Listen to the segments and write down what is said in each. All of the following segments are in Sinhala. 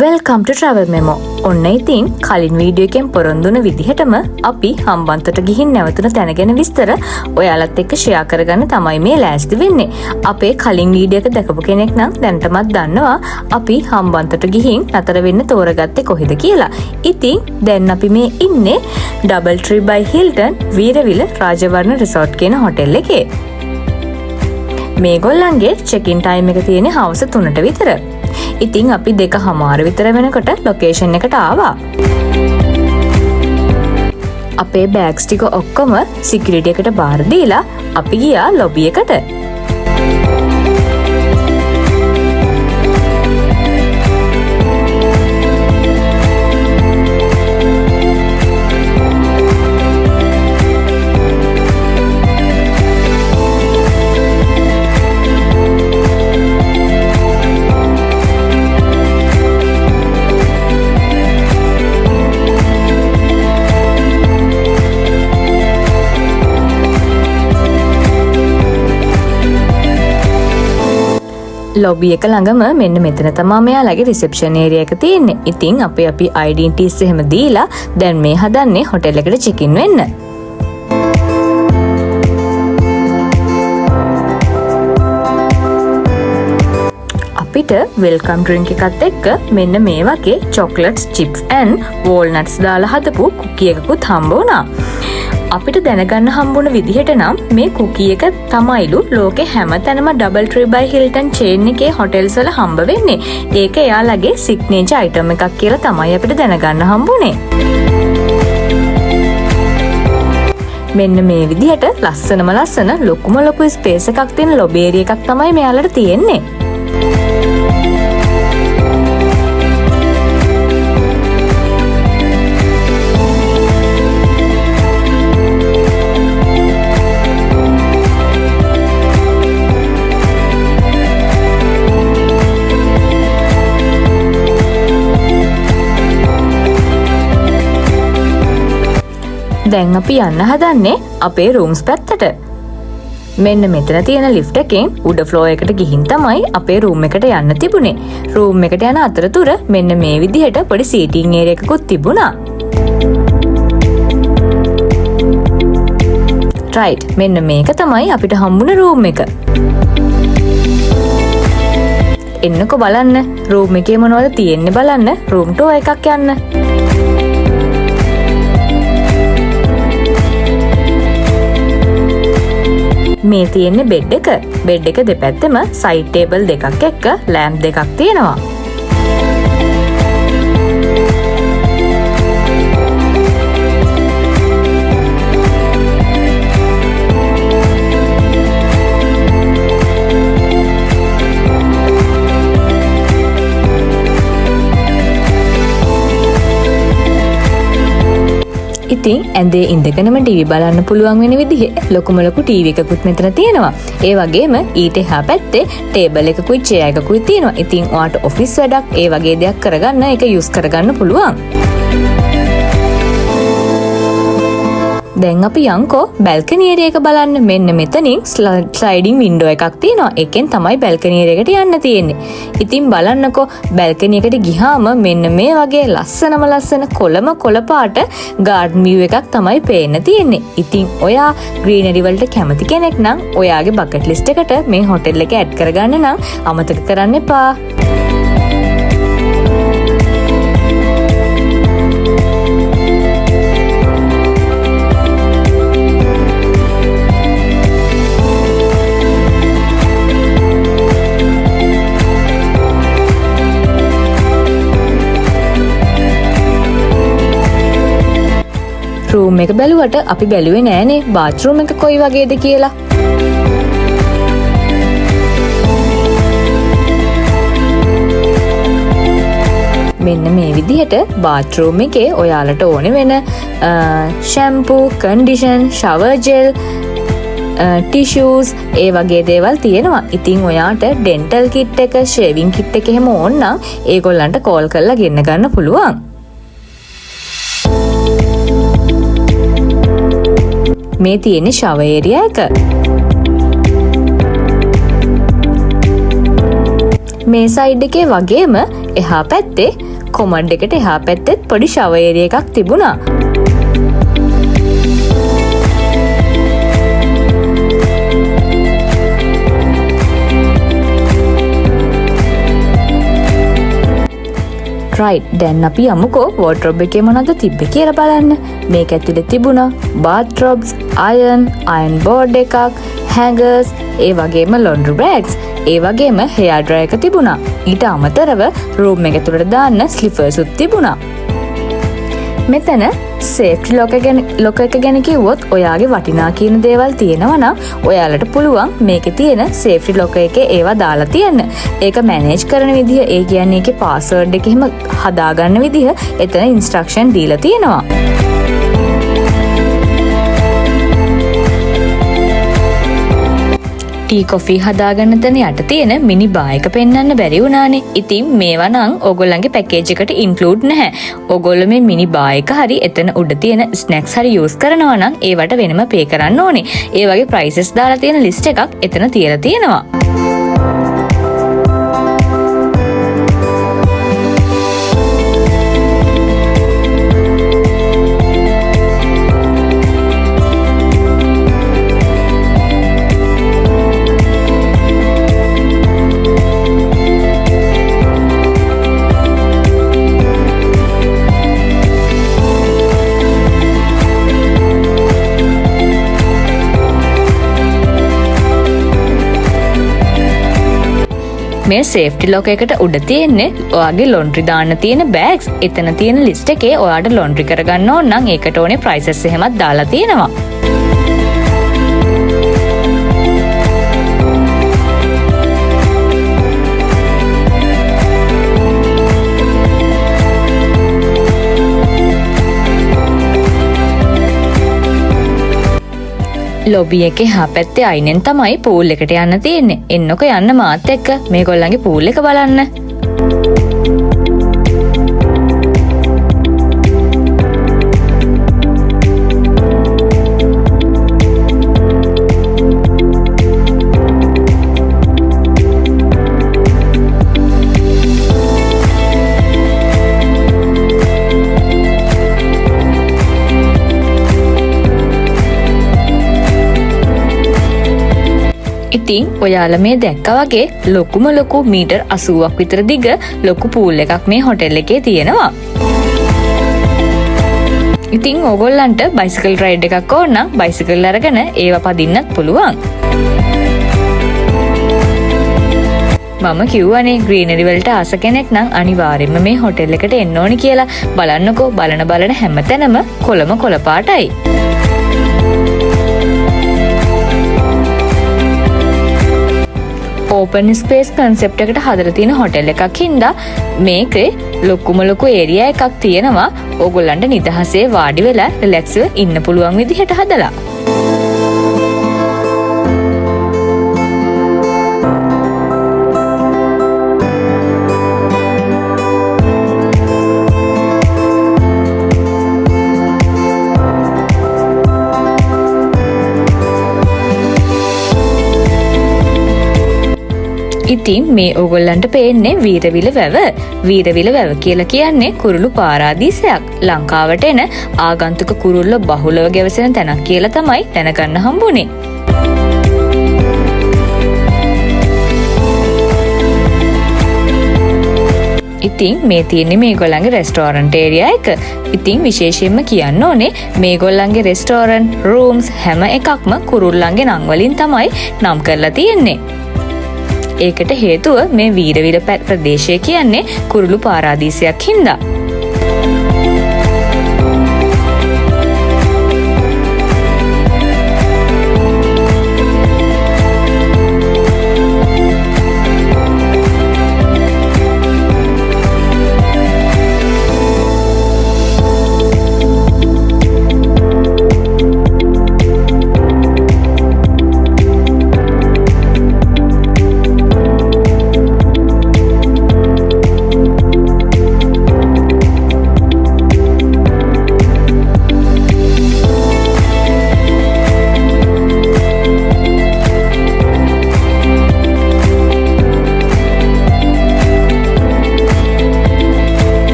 Welcome to Travel Memo. ඔන්න ඉතින් කලින් වීඩියෝ එකෙන් පොරොන්දුන විදිහටම අපි හම්බන්තොට ගිහින් නැවතුන තැන ගැන විස්තර ඔයාලත් එක්ක ෂෙයා කරගන්න තමයි මේ ලෑස්ති වෙන්නේ. අපේ කලින් වීඩියෝ එක දැකපු කෙනෙක් නම් දැනටමත් දන්නවා අපි හම්බන්තොට ගිහින් නතර වෙන්න තෝරගත්තේ කොහෙද කියලා. ඉතින් දැන් අපි මේ ඉන්නේ DoubleTree by Hilton Weerawila Rajawarna resort කියන හොටෙල් එකේ. මේගොල්ලන්ගේ චෙක්-ඉන් ටයිම් එක තියෙන්නේ හවස 3ට විතර. ඉතින් අපි 2:00 විතර වෙනකොට ලොකේෂන් එකට ආවා. අපේ බෑග්ස් ටික ඔක්කොම සිකියුරිටි එකට බාර දීලා අපි ගියා ලොබි එකට. ලොබි එක ළඟම මෙන්න මෙතන තමයි මෙයාලගේ රිසෙප්ෂන් ඒරියා එක තියෙන්නේ. ඉතින් අපි ඩීටේල්ස් එහෙම දීලා දැන් මේ හදන්නේ හොටෙල් එකට චෙක් ඉන් වෙන්න. අපිට වෙල්කම් ඩ්‍රින්ක් එකත් එක්ක මෙන්න මේ වගේ චොක්ලට්ස්, චිප්ස් and walnuts දාලා හදපු කුකි එකකුත් හම්බ වුණා. අපිට දැනගන්න හම්බුන විදිහට නම් මේ කුකී එක තමයිලු ලෝකේ හැමතැනම DoubleTree by Hilton චේන් එකේ හොටෙල්ස් වල හම්බ වෙන්නේ. ඒක එයාලගේ සිග්නේචර් අයිටම් එකක් කියලා තමයි අපිට දැනගන්න හම්බුනේ. මෙන්න මේ විදිහට ලස්සන ලොකු ස්පේස් එකක් තියෙන ලොබි ඒරියා එකක් තමයි මෙයාලට තියෙන්නේ. දැන් අපි යන්න හදන්නේ අපේ රූම්ස් පැත්තට. මෙන්න මෙතන තියෙන ලිෆ්ට් එකෙන් උඩ ෆ්ලෝර් එකට ගිහින් තමයි අපේ රූම් එකට යන්න තිබුණේ. රූම් එකට යන අතරතුර මෙන්න මේ විදිහට පොඩි සීටින් ඒරියා එකකුත් තිබුණා. රයිට්, මෙන්න මේක තමයි අපිට හම්බුන රූම් එක. එන්නකෝ බලන්න රූම් එකේ මොනවද තියෙන්නේ බලන්න. රූම් ටුවර් එකක් යන්න. මේ තියෙන්නේ බෙඩ් එක. බෙඩ් එක දෙපැත්තෙම සයිඩ් ටේබල් දෙකක් එක්ක ලෑම්ප් දෙකක් තියෙනවා. ඉතින් ඇඳේ ඉඳගෙනම ටීවී බලන්න පුළුවන් වෙන විදිහේ ලොකුම ටීවී එකකුත් මෙතන තියෙනවා. ඒ වගේම ඊට එහා පැත්තේ ටේබල් එකකුයි චෙයා එකකුයි තියෙනවා. ඉතින් ඔයාට ඔෆිස් වැඩක් ඒ වගේ දෙයක් කරගන්න ඒක යූස් කරගන්න පුළුවන්. දැන් අපි යන්කෝ බැල්කනි ඒරියා එක බලන්න. මෙන්න මෙතනින් ස්ලයිඩින් වින්ඩෝ එකක් තියෙනවා. ඒකෙන් තමයි බැල්කනි ඒරියා එකට යන්න තියෙන්නේ. ඉතින් බලන්නකෝ බැල්කනි එකට ගිහාම මෙන්න මේ වගේ ලස්සන කොළ පාට ගාඩන් view එකක් තමයි පේන්න තියෙන්නේ. ඉතින් ඔයා ග්‍රීනරි වලට කැමති කෙනෙක් නම් ඔයාගේ බකට් ලිස්ට් එකට මේ හොටෙල් එක ඇඩ් කරගන්න නම් අමතක කරන්න එපා. රූම් එක බැලුවට අපි බැලුවේ නෑනේ බාත්රූම් එක කොයි වගේද කියලා. මෙන්න මේ විදිහට බාත්රූම් එකේ ඔයාලට ඕනේ වෙන shampoo, condition, shower gel, tissues ඒ වගේ දේවල් තියෙනවා. ඉතින් ඔයාට ඩෙන්ටල් කිට් එක, ෂේවිං කිට් එක එහෙම ඕන නම් ඒගොල්ලන්ට කෝල් කරලා ගෙන්න ගන්න පුළුවන්. මේ තියෙන්නේ ෂවර් ඒරියා එක. මේ සයිඩ් එකේ වගේම එහා පැත්තේ කොමඩ් එකට එහා පැත්තෙත් පොඩි ෂවර් ඒරියා එකක් තිබුණා. රයිට්, දැන් අපි යමුකෝ වෝඩ්‍රොබ් එකේ මොනවද තිබ්බේ කියලා බලන්න. මේක ඇතුලේ තිබුණා baathrobes, iron board එකක්, hangers, ඒ වගේම laundry bags, ඒ වගේම hair dryer එක තිබුණා. ඊට අමතරව room එක ඇතුළට දාන්න slippers උත් තිබුණා. මෙතන සේෆ්ටි ලොක එක ගැන කිව්වොත් ඔයාගේ වටිනා කියන දේවල් තියෙනවා නම් ඔයාලට පුළුවන් මේකේ තියෙන සේෆ්ටි ලොක එකේ ඒවා දාලා තියන්න. ඒක මැනේජ් කරන විදිහ, ඒ කියන්නේ ඒකේ පාස්වර්ඩ් එක එහෙම හදාගන්න විදිහ එතන ඉන්ස්ට්‍රක්ෂන් දීලා තියෙනවා. ටී කොෆී හදාගන්න තැන යට තියෙන මිනි බා එක පෙන්වන්න බැරි වුණානේ. ඉතින් මේවා නම් ඕගොල්ලන්ගේ පැකේජ් එකට ඉන්ක්ලූඩ් නැහැ. ඕගොල්ලෝ මේ මිනි බා එක හරි එතන උඩ තියෙන ස්නැක්ස් හරි යූස් කරනවා නම් ඒවට වෙනම පේ කරන්න ඕනේ. ඒ වගේ ප්‍රයිසස් දාලා තියෙන ලිස්ට් එකක් එතන තියලා තියෙනවා. මේ සේෆ්ටි ලොක එකට උඩ තියෙන්නේ ඔයාගේ ලොන්ඩ්‍රි දාන්න තියෙන බෑග්ස්. එතන තියෙන ලිස්ට් එකේ ඔයාට ලොන්ඩ්‍රි කරගන්න ඕන නම් ඒකට ඕනේ ප්‍රයිසස් එහෙමත් දාලා තියෙනවා. ලොබි එකේ හා පැත්තේ අයිනෙන් තමයි පූල් එකට යන්න තියෙන්නේ. එන්නකො යන්න මාත් එක්ක මේගොල්ලන්ගේ පූල් එක බලන්න. ඉතින් ඔයාලා මේ දැක්කා වගේ ලොකු මීටර් 80ක් විතර දිග ලොකු පූල් එකක් මේ හොටෙල් එකේ තියෙනවා. ඉතින් ඕගොල්ලන්ට බයිසිකල් රයිඩ් එකක් ඕන නම් බයිසිකල් අරගෙන ඒව පදින්නත් පුළුවන්. මම කිව්වනේ ග්‍රීනරි වලට ආස කෙනෙක් නම් අනිවාර්යෙන්ම මේ හොටෙල් එකට එන්න ඕනි කියලා. බලන්නකෝ බලන හැමතැනම කොළ පාටයි. ඕපන් ස්පේස් කන්සෙප්ට් එකට හදලා තියෙන හොටෙල් එකක් හින්දා මේකේ ලොකු ඒරියා එකක් තියෙනවා. ඕගොල්ලන්ට නිදහසේ වාඩි වෙලා රිලැක්ස්ව ඉන්න පුළුවන් විදිහට හදලා. ඉතින් මේ ඕගොල්ලන්ට පේන්නේ වීරවිල වැව. වීරවිල වැව කියලා කියන්නේ කුරුළු පාරාදීසයක්. ලංකාවට එන ආගන්තුක කුරුල්ලෝ බහුලව ගැවසෙන තැනක් කියලා තමයි දැනගන්න හම්බුනේ. ඉතින් මේ තියෙන්නේ මේගොල්ලන්ගේ රෙස්ටෝරන්ට් ඒරියා එක. ඉතින් විශේෂයෙන්ම කියන්න ඕනේ මේගොල්ලන්ගේ රෙස්ටෝරන්ට් රූම්ස් හැම එකක්ම කුරුල්ලන්ගේ නම් වලින් තමයි නම් කරලා තියෙන්නේ. ඒකට හේතුව මේ වීරවිල ප්‍රදේශය කියන්නේ කුරුළු පාරාදීසයක් හින්දා.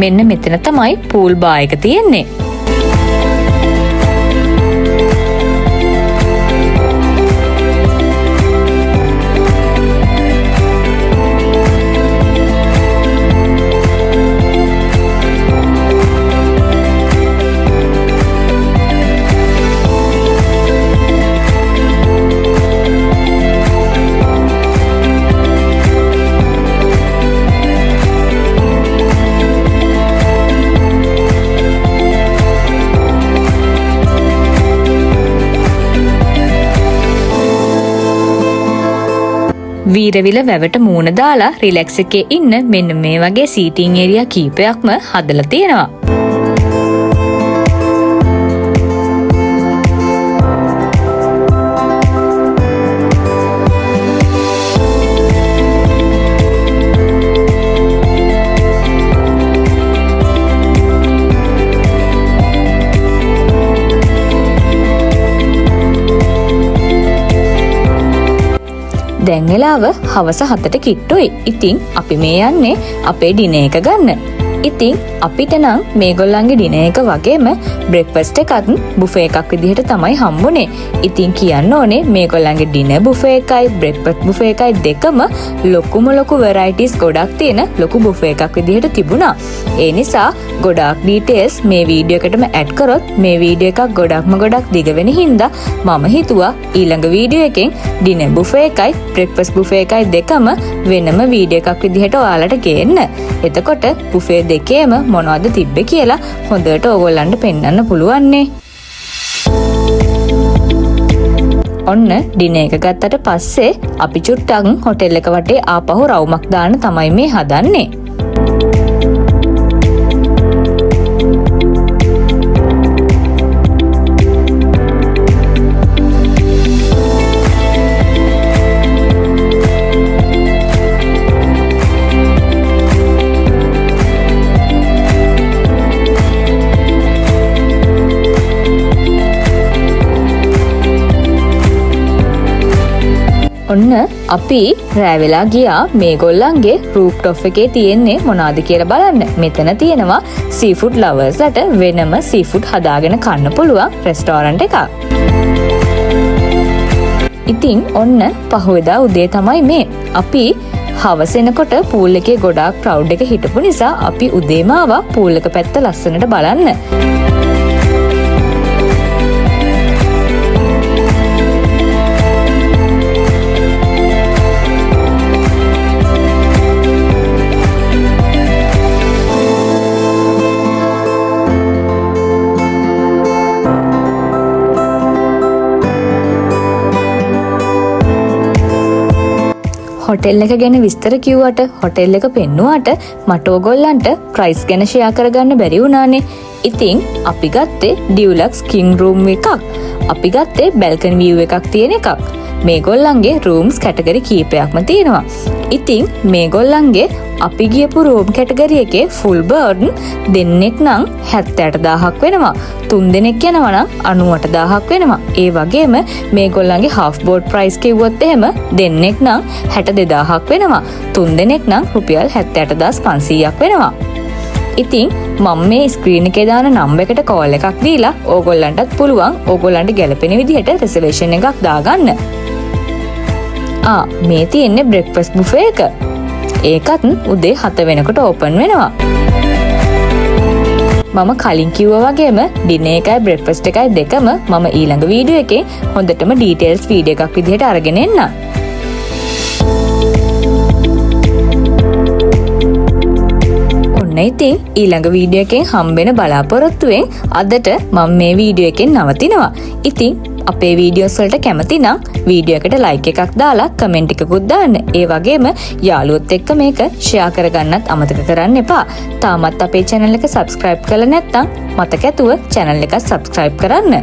මෙන්න මෙතන තමයි පූල් බා එක තියෙන්නේ. වීරවිල වැවට මූණ දාලා රිලැක්ස් එකේ ඉන්න මෙන්න මේ වගේ සීටිං ඒරියා කීපයක්ම හදලා තියෙනවා. දැන් වෙලාව හවස 7ට කිට්ටුයි. ඉතින් අපි මේ යන්නේ අපේ ඩිනර් එක ගන්න. ඉතින් අපිට නම් මේගොල්ලන්ගේ ඩිනර් එක වගේම බ්‍රෙක්ෆාස්ට් එකත් බුෆේ එකක් විදිහට තමයි හම්බුනේ. ඉතින් කියන්න ඕනේ මේගොල්ලන්ගේ ඩිනර් බුෆේ එකයි බ්‍රෙක්ෆාස්ට් බුෆේ එකයි දෙකම ලොකු වෙරයිටිස් ගොඩක් තියෙන ලොකු බුෆේ එකක් විදිහට තිබුණා. ඒ නිසා ගොඩාක් ඩීටේල්ස් මේ වීඩියෝ එකටම ඇඩ් කරොත් මේ වීඩියෝ එකක් ගොඩක් දිග වෙන හින්දා මම හිතුවා ඊළඟ වීඩියෝ එකෙන් ඩිනර් බුෆේ එකයි බ්‍රෙක්ෆාස්ට් බුෆේ එකයි දෙකම වෙනම වීඩියෝ එකක් විදිහට ඔයාලට ගේන්න. එතකොට බුෆේ දෙකේම මොනවද තිබ්බේ කියලා හොඳට ඕගොල්ලන්ට පෙන්වන්න පුළුවන්නේ. ඔන්න ඩිනර් එක ගත්තට පස්සේ අපි චුට්ටක් හොටෙල් එක වටේ ආපහු රවුමක් දාන්න තමයි මේ හදන්නේ. ඔන්න අපි රෑ වෙලා ගියා මේගොල්ලන්ගේ රූෆ් টොප් එකේ තියෙන්නේ මොනවද කියලා බලන්න. මෙතන තියෙනවා සීෆුඩ් ලවර්ස්ලට වෙනම සීෆුඩ් හදාගෙන කන්න පුළුවන් රෙස්ටෝරන්ට් එකක්. ඉතින් ඔන්න පහුවෙදා උදේ තමයි මේ. අපි හවස එනකොට පූල් එකේ ගොඩාක් ක්‍රවුඩ් එක හිටපු නිසා අපි උදේම ආවා පූල් එක පැත්ත ලස්සනට බලන්න. හොටෙල් එක ගැන විස්තර කිව්වට හොටෙල් එක පෙන්නුවාට මට ඕගොල්ලන්ට ප්‍රයිස් ගැන ෂෙයා කරගන්න බැරි වුණානේ. ඉතින් අපි ගත්තේ ඩියුලක්ස් කිං රූම් එකක්. අපි ගත්තේ බැල්කනි view එකක් තියෙන එකක්. මේගොල්ලන්ගේ රූම්ස් කැටගරි කීපයක්ම තියෙනවා. ඉතින් මේගොල්ලන්ගේ අපි ගියපු රූම් කැටගරි එකේ ෆුල් බර්ඩන් දෙන්නෙක් නම් 78000ක් වෙනවා. 3 දෙනෙක් යනවා නම් 98000ක් වෙනවා. ඒ වගේම මේගොල්ලන්ගේ half board price කිව්වොත් එහෙම දෙන්නෙක් නම් 62000ක් වෙනවා. 3 දෙනෙක් නම් රුපියල් 78500ක් වෙනවා. ඉතින් මම මේ ස්ක්‍රීන් එකේ දාන නම්බර් එකට කෝල් එකක් දීලා ඕගොල්ලන්ටත් පුළුවන් ඕගොල්ලන්ට ගැලපෙන විදිහට රිසර්වේෂන් එකක් දාගන්න. මේ තියෙන්නේ බ්‍රෙක්ෆාස්ට් බුෆේ එක. ඒකත් උදේ 7 වෙනකොට ඕපන් වෙනවා. මම කලින් කිව්වා වගේම ඩිනර් එකයි බ්‍රෙක්ෆාස්ට් එකයි දෙකම මම ඊළඟ වීඩියෝ එකේ හොඳටම ඩීටේල්ස් වීඩියෝ එකක් විදිහට අරගෙන එන්නම්. ඉතින් ඊළඟ වීඩියෝ එකෙන් හම්බෙන බලාපොරොත්තුවෙන් අදට මම මේ වීඩියෝ එකෙන් නවතිනවා. ඉතින් අපේ වීඩියෝස් වලට කැමති නම් වීඩියෝ එකට ලයික් එකක් දාලා කමෙන්ට් එකකුත් දාන්න. ඒ වගේම යාළුවොත් එක්ක මේක ෂෙයා කරගන්නත් අමතක කරන්න එපා. තාමත් අපේ channel එක subscribe කරලා නැත්නම් මතක ඇතුව channel එක subscribe කරන්න.